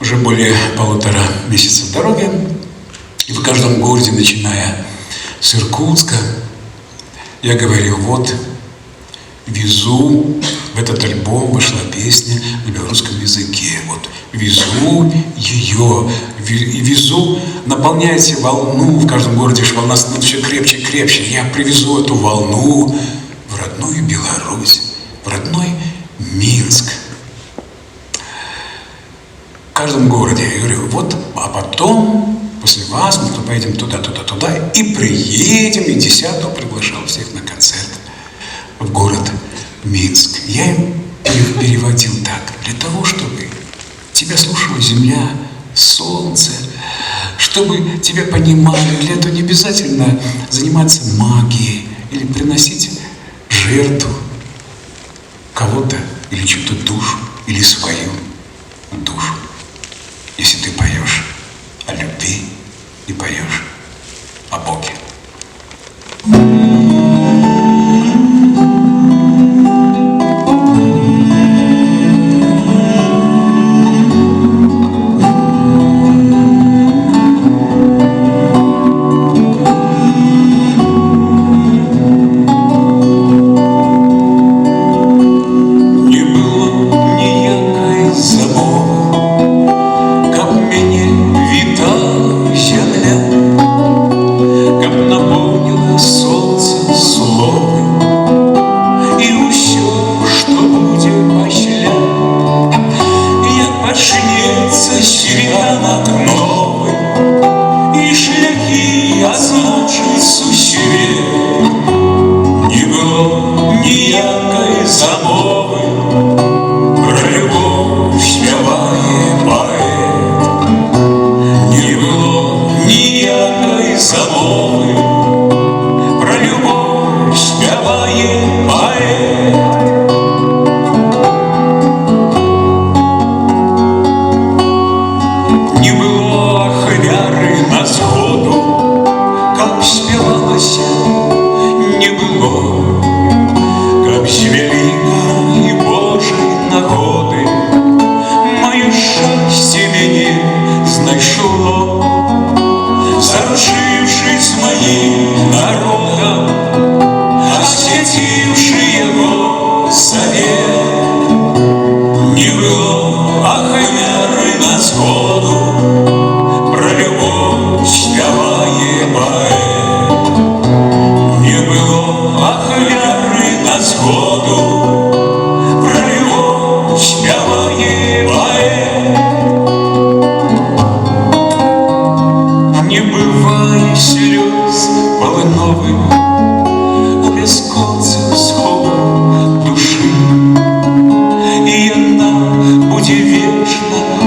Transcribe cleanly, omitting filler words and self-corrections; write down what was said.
уже более 1,5 месяца в дороге, и в каждом городе, начиная с Иркутска, я говорил: вот, везу, в этот альбом вошла песня на белорусском языке, вот, везу ее, и везу, наполняйте волну, в каждом городе волна становится все крепче и крепче, я привезу эту волну в родную Беларусь, в родной Минск. В каждом городе я говорю: вот, а потом, после вас, мы поедем туда, туда, туда, и приедем, и 10-го приглашал всех на концерт в город Минск. Я им переводил так: для того, чтобы тебя слушала земля, солнце, чтобы тебя понимали, для этого не обязательно заниматься магией или приносить жертву кого-то или чью-то душу, или свою душу. Если ты поешь о любви и поешь о Боге. Вечно